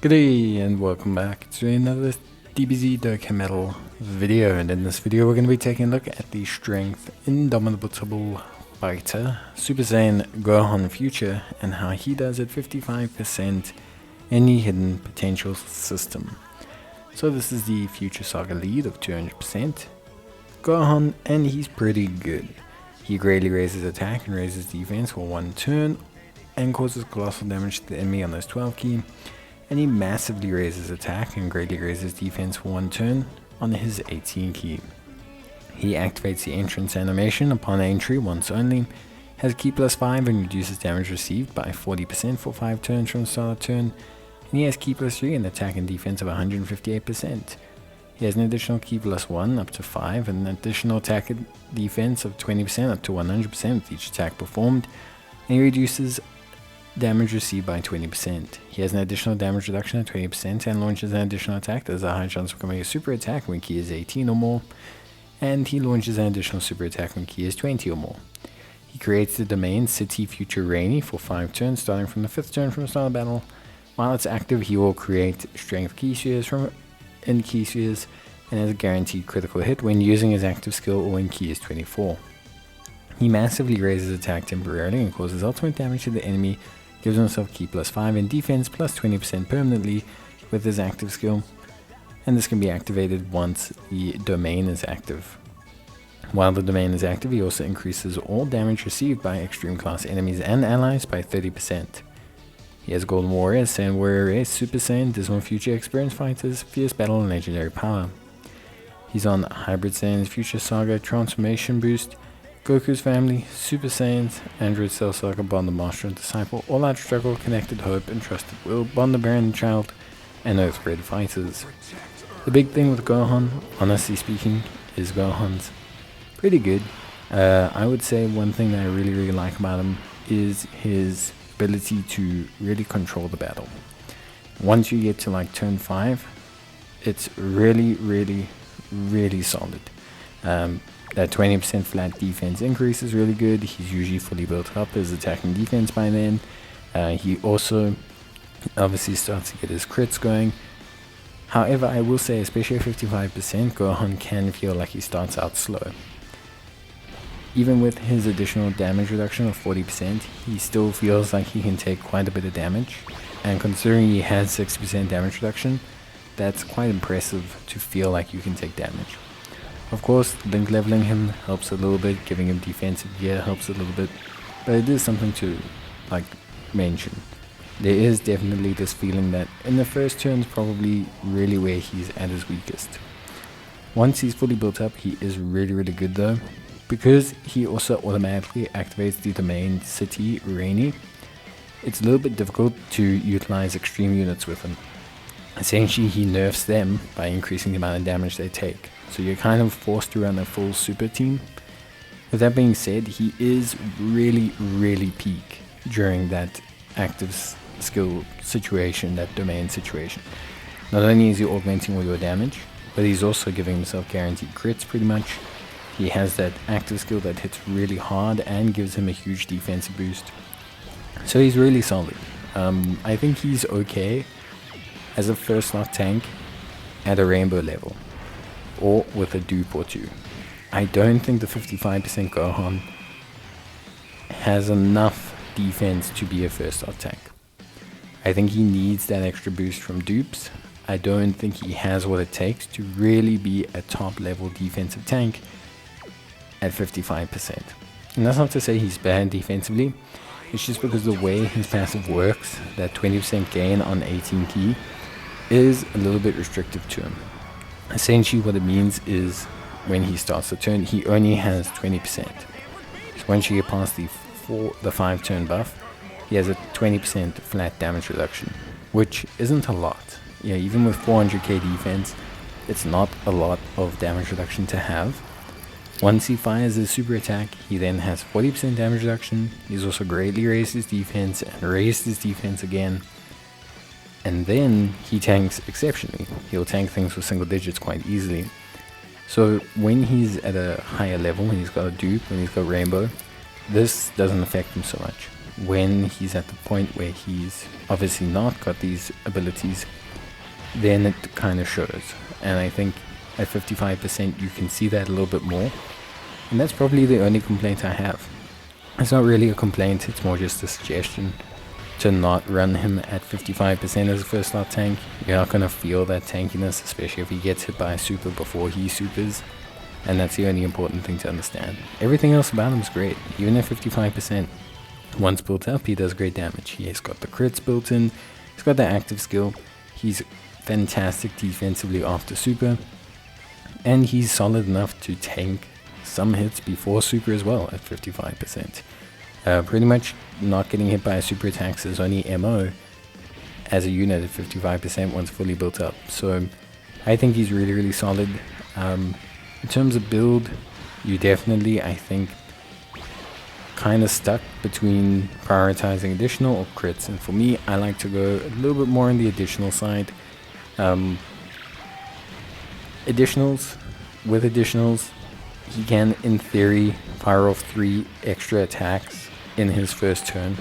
G'day and welcome back to another DBZ Dokkan Battle video, and in this video we're going to be taking a look at the strength Indomitable fighter Super Saiyan Gohan Future and how he does at 55% any hidden potential system. So this is the Future Saga lead of 200% Gohan, and he's pretty good. He greatly raises attack and raises defense for one turn and causes colossal damage to the enemy on those 12 key. And he massively raises attack and greatly raises defense for one turn on his 18 key. He activates the entrance animation upon entry once only, has key plus 5 and reduces damage received by 40% for 5 turns from the start of turn, and he has key plus 3 and attack and defense of 158%. He has an additional key plus 1 up to 5 and an additional attack and defense of 20% up to 100% with each attack performed, and he reduces damage received by 20%. He has an additional damage reduction of 20% and launches an additional attack that has a high chance of becoming a super attack when key is 18 or more, and he launches an additional super attack when key is 20 or more. He creates the domain City Future Rainy for 5 turns starting from the 5th turn from the start of battle. While it's active, he will create strength key spheres from key spheres and has a guaranteed critical hit when using his active skill or when key is 24. He massively raises attack temporarily and causes ultimate damage to the enemy, gives himself key plus 5 and defense plus 20% permanently with his active skill, and this can be activated once the domain is active. While the domain is active, he also increases all damage received by extreme class enemies and allies by 30%. He has Golden Warrior, Saiyan Warrior Race, Super Saiyan, Dismal Future Experience Fighters, Fierce Battle and Legendary Power. He's on Hybrid Saiyan's Future Saga Transformation Boost, Goku's Family, Super Saiyans, Android Cell Saga, Bond the Master and Disciple, All Out Struggle, Connected Hope and Trusted Will, Bond the Baron and Child, and Earthbred Fighters. The big thing with Gohan, honestly speaking, is Gohan's pretty good. I would say one thing that I really like about him is his ability to really control the battle. Once you get to like turn 5, it's really solid. That 20% flat defense increase is really good. He's usually fully built up his attack and defense by then. He also obviously starts to get his crits going. However, I will say, especially at 55%, Gohan can feel like he starts out slow. Even with his additional damage reduction of 40%, he still feels like he can take quite a bit of damage. And considering he has 60% damage reduction, that's quite impressive to feel like you can take damage. Of course, link leveling him helps a little bit, giving him defensive gear helps a little bit, but it is something to mention. There is definitely this feeling that in the first turn is probably really where he's at his weakest. Once he's fully built up, he is really good though, because he also automatically activates the domain City Rainy. It's a little bit difficult to utilize extreme units with him. Essentially, he nerfs them by increasing the amount of damage they take. So you're kind of forced to run a full super team. With that being said, he is really peak during that active skill situation, that domain situation. Not only is he augmenting all your damage, but he's also giving himself guaranteed crits pretty much. He has that active skill that hits really hard and gives him a huge defensive boost. So he's really solid. I think he's okay as a first slot tank at a rainbow level, or with a dupe or two. I don't think the 55% Gohan has enough defense to be a first slot tank. I think he needs that extra boost from dupes. I don't think he has what it takes to really be a top level defensive tank at 55%. And that's not to say he's bad defensively, it's just because the way his passive works, that 20% gain on 18 key, is a little bit restrictive to him. Essentially what it means is when he starts the turn, he only has 20%. So once you get past the 5 turn buff, he has a 20% flat damage reduction, which isn't a lot. Yeah, even with 400k defense, it's not a lot of damage reduction to have. Once he fires his super attack, he then has 40% damage reduction. He's also greatly raised his defense and raised his defense again. And then he tanks exceptionally. He'll tank things with single digits quite easily. So when he's at a higher level, when he's got a dupe, when he's got rainbow, this doesn't affect him so much. when he's at the point where he's obviously not got these abilities, then it kind of shows. And I think at 55% you can see that a little bit more. And that's probably the only complaint I have. It's not really a complaint, it's more just a suggestion to not run him at 55% as a first slot tank. You're not going to feel that tankiness, especially if he gets hit by a super before he supers. And that's the only important thing to understand. Everything else about him is great, even at 55%. Once built up, he does great damage. He has got the crits built in, he's got the active skill, he's fantastic defensively after super, and he's solid enough to tank some hits before super as well at 55%. Pretty much not getting hit by a super attacks is only MO as a unit at 55% once fully built up. So I think he's really, really solid. In terms of build, you definitely, I think, kind of stuck between prioritizing additional or crits. And for me, I like to go a little bit more on the additional side. With additionals, he can, in theory, fire off 3 extra attacks in his first turn.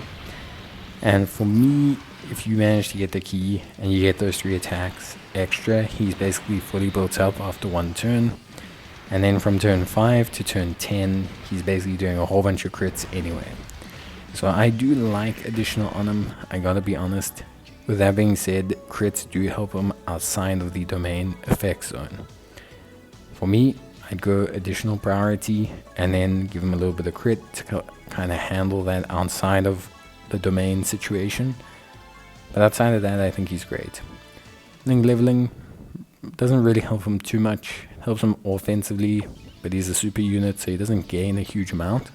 And for me, if you manage to get the key and you get those 3 attacks extra, he's basically fully built up after 1 turn. And then from turn 5 to turn 10, he's basically doing a whole bunch of crits anyway. So I do like additional on him, I gotta be honest. With that being said, crits do help him outside of the domain effect zone. For me, I'd go additional priority and then give him a little bit of crit to kind of handle that outside of the domain situation. But outside of that, I think he's great. Link leveling doesn't really help him too much. It helps him offensively, but he's a super unit, so he doesn't gain a huge amount.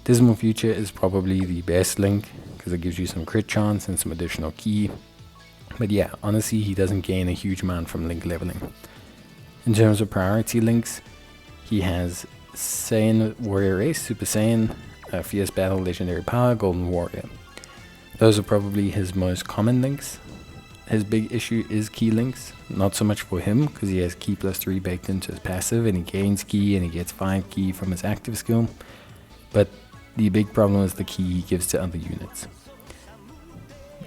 Dismal Future is probably the best link because it gives you some crit chance and some additional ki. But yeah, honestly, he doesn't gain a huge amount from link leveling. In terms of priority links, he has Saiyan Warrior Race, Super Saiyan, Fierce Battle, Legendary Power, Golden Warrior. Those are probably his most common links. His big issue is key links, not so much for him because he has ki +3 baked into his passive and he gains ki and he gets 5 ki from his active skill, but the big problem is the ki he gives to other units.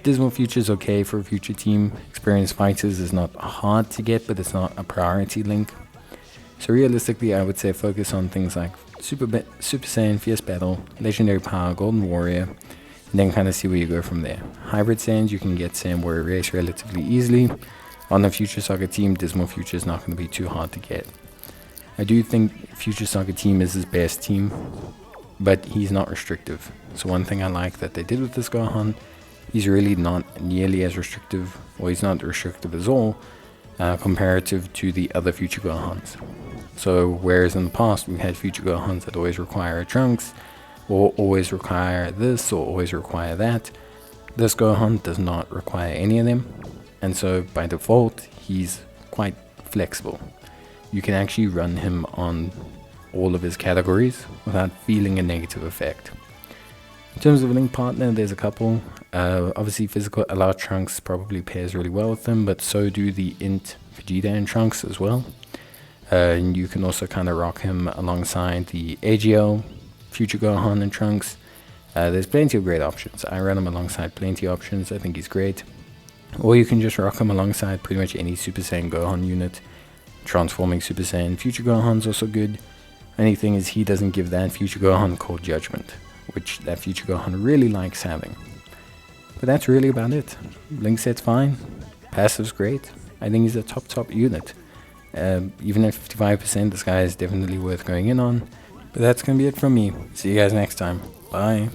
Dismal Future is okay for a future team. Experienced Fighters is not hard to get, but it's not a priority link. So realistically, I would say focus on things like Super Saiyan, Fierce Battle, Legendary Power, Golden Warrior, and then kind of see where you go from there. Hybrid Saiyans, you can get Saiyan Warrior Race relatively easily. On the Future Saga team, Dismal Future is not going to be too hard to get. I do think Future Saga team is his best team, but he's not restrictive. So one thing I like that they did with this Gohan, he's really not nearly as restrictive, or he's not restrictive at all, comparative to the other Future Gohans. So whereas in the past we've had Future Gohans that always require Trunks, or always require this, or always require that, this Gohan does not require any of them, and so by default he's quite flexible. You can actually run him on all of his categories without feeling a negative effect. In terms of link partner, there's a couple. Obviously physical allow Trunks probably pairs really well with them, but so do the int Vegeta and Trunks as well. And you can also kind of rock him alongside the AGL, Future Gohan and Trunks. There's plenty of great options. I run him alongside plenty of options. I think he's great. Or you can just rock him alongside pretty much any Super Saiyan Gohan unit. Transforming Super Saiyan Future Gohan's also good. Only thing is he doesn't give that Future Gohan Cold Judgment, which that Future Gohan really likes having. But that's really about it. Link set's fine. Passive's great. I think he's a top unit. Even at 55%, this guy is definitely worth going in on. But that's going to be it from me. See you guys next time. Bye.